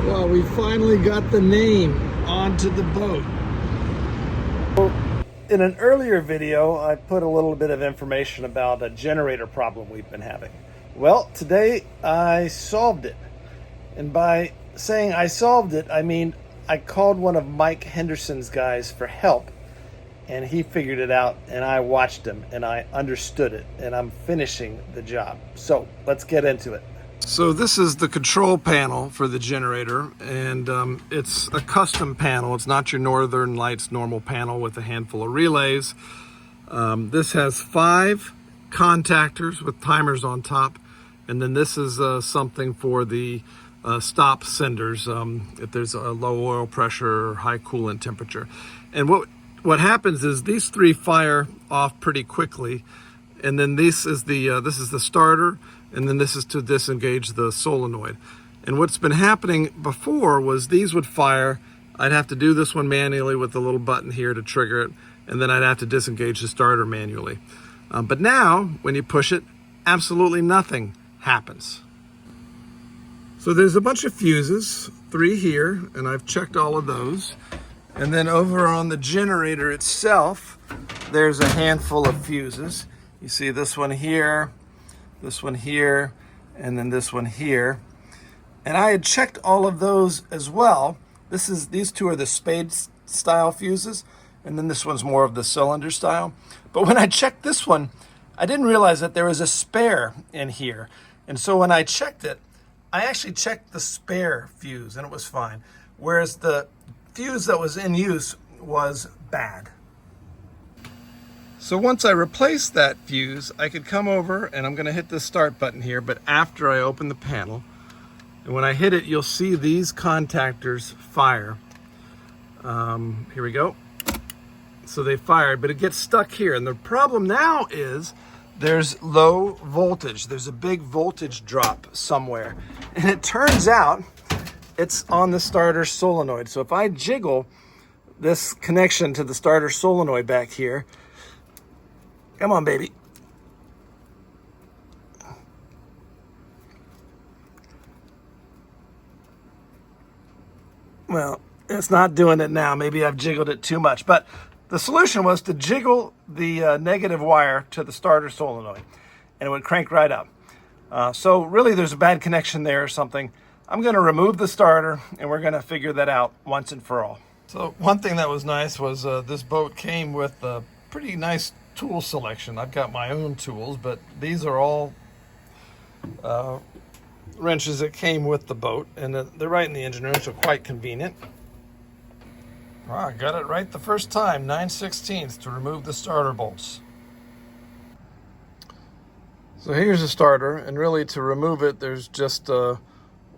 Well, we finally got the name onto the boat. In an earlier video, I put a little bit of information about a generator problem we've been having. Well, today I solved it. And by saying I solved it, I mean I called one of Mike Henderson's guys for help, and he figured it out, and I watched him, and I understood it, and I'm finishing the job. So let's get into it. So this is the control panel for the generator, and it's a custom panel. It's not your Northern Lights normal panel with a handful of relays. This has 5 contactors with timers on top, and then this is something for the stop senders if there's a low oil pressure or high coolant temperature. And what happens is these 3 fire off pretty quickly, and then this is the starter, and then this is to disengage the solenoid. And what's been happening before was these would fire. I'd have to do this one manually with the little button here to trigger it, and then I'd have to disengage the starter manually. But now, when you push it, absolutely nothing happens. So there's a bunch of fuses, 3 here, and I've checked all of those. And then over on the generator itself, there's a handful of fuses. You see this one here, and then this one here. And I had checked all of those as well. These 2 are the spade style fuses, and then this one's more of the cylinder style. But when I checked this one, I didn't realize that there was a spare in here. And so when I checked it, I actually checked the spare fuse and it was fine. Whereas the fuse that was in use was bad. So once I replaced that fuse, I could come over, and I'm gonna hit the start button here, but after I open the panel. And when I hit it, you'll see these contactors fire. Here we go. So they fired, but it gets stuck here. And the problem now is there's low voltage. There's a big voltage drop somewhere. And it turns out it's on the starter solenoid. So if I jiggle this connection to the starter solenoid back here, come on, baby. Well, it's not doing it now. Maybe I've jiggled it too much. But the solution was to jiggle the negative wire to the starter solenoid, and it would crank right up. So really there's a bad connection there or something. I'm going to remove the starter, and we're going to figure that out once and for all. So one thing that was nice was this boat came with a pretty nice tool selection. I've got my own tools, but these are all wrenches that came with the boat, and they're right in the engine room, so quite convenient. Wow, I got it right the first time, 9/16 to remove the starter bolts. So here's the starter, and really to remove it, there's just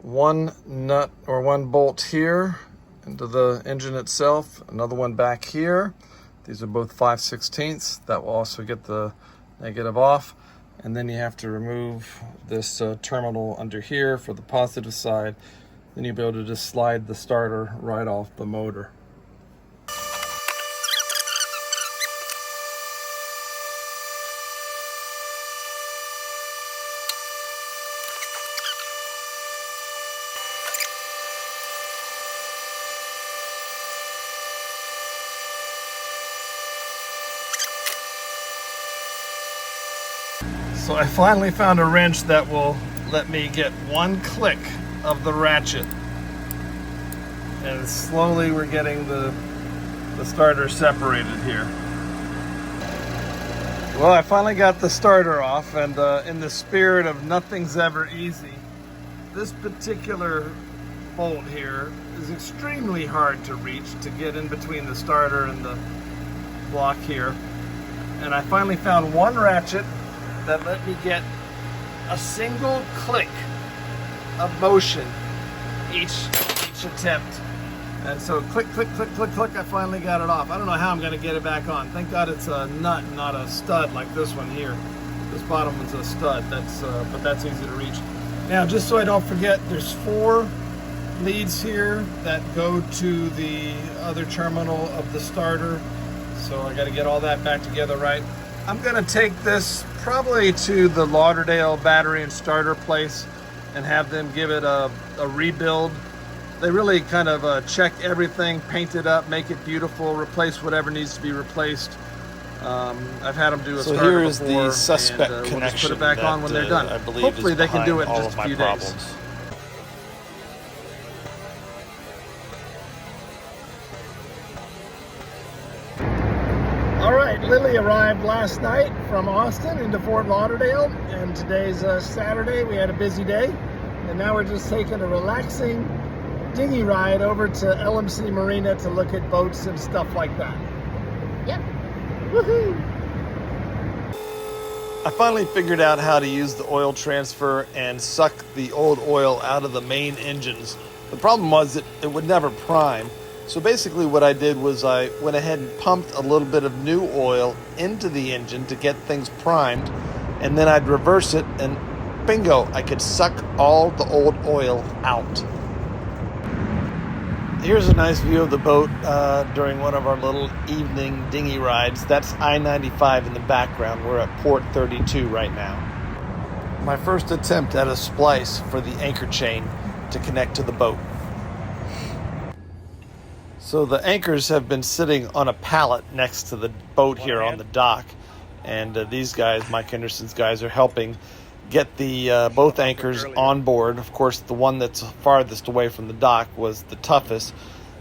one nut or one bolt here into the engine itself, another one back here. These are both 5/16. That will also get the negative off. And then you have to remove this terminal under here for the positive side. Then you'll be able to just slide the starter right off the motor. So I finally found a wrench that will let me get one click of the ratchet. And slowly we're getting the starter separated here. Well, I finally got the starter off, and in the spirit of nothing's ever easy, this particular bolt here is extremely hard to reach, to get in between the starter and the block here. And I finally found one ratchet that let me get a single click of motion each attempt. And so click, click, click, click, click, I finally got it off. I don't know how I'm gonna get it back on. Thank God it's a nut, not a stud like this one here. This bottom one's a stud, but that's easy to reach. Now, just so I don't forget, there's 4 leads here that go to the other terminal of the starter. So I gotta get all that back together right. I'm gonna take this probably to the Lauderdale battery and starter place and have them give it a rebuild. They really kind of check everything, paint it up, make it beautiful, replace whatever needs to be replaced. I've had them do a So starter here is before, the suspect and, connection we'll just put it back that, on when they're done. I believe Hopefully is they can do it in behind just a all of few my days. problems. All right, Lily arrived last night from Austin into Fort Lauderdale, and today's Saturday. We had a busy day, and now we're just taking a relaxing dinghy ride over to LMC Marina to look at boats and stuff like that. Yep. Woohoo! I finally figured out how to use the oil transfer and suck the old oil out of the main engines. The problem was it would never prime. So basically what I did was I went ahead and pumped a little bit of new oil into the engine to get things primed, and then I'd reverse it and bingo, I could suck all the old oil out. Here's a nice view of the boat during one of our little evening dinghy rides. That's I-95 in the background. We're at Port 32 right now. My first attempt at a splice for the anchor chain to connect to the boat. So the anchors have been sitting on a pallet next to the boat here on the dock. And these guys, Mike Henderson's guys, are helping get the both anchors on board. Of course, the one that's farthest away from the dock was the toughest.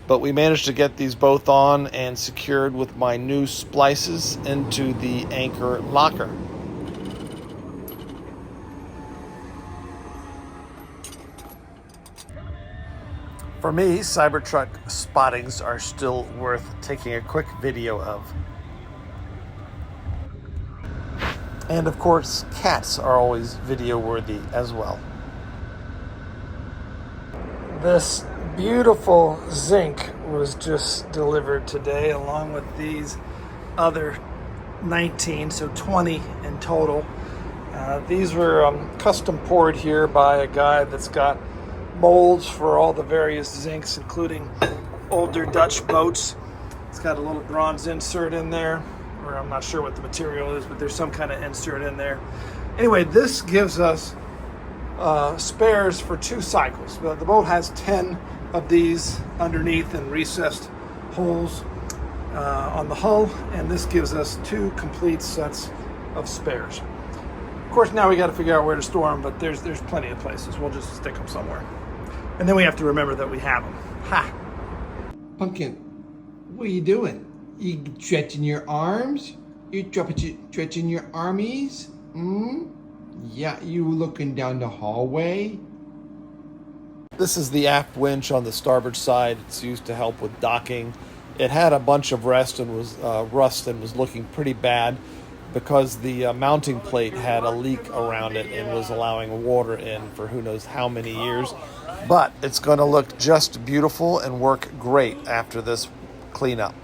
But we managed to get these both on and secured with my new splices into the anchor locker. For me, Cybertruck spottings are still worth taking a quick video of. And of course, cats are always video worthy as well. This beautiful zinc was just delivered today, along with these other 19, so 20 in total. These were custom poured here by a guy that's got molds for all the various zincs, including older Dutch boats. It's got a little bronze insert in there, or I'm not sure what the material is, but there's some kind of insert in there. Anyway, this gives us spares for 2 cycles. The boat has 10 of these underneath and recessed holes on the hull, and this gives us 2 complete sets of spares. Of course, now we got to figure out where to store them, but there's plenty of places. We'll just stick them somewhere. And then we have to remember that we have them. Ha! Pumpkin, what are you doing? You stretching your arms? You stretching your armies? Yeah, you looking down the hallway? This is the aft winch on the starboard side. It's used to help with docking. It had a bunch of rust and was looking pretty bad because the mounting plate had a leak around it and was allowing water in for who knows how many years. But it's going to look just beautiful and work great after this cleanup.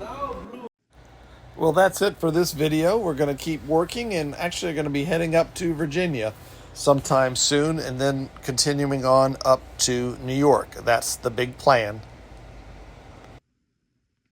Well, that's it for this video. We're going to keep working and actually going to be heading up to Virginia sometime soon and then continuing on up to New York. That's the big plan.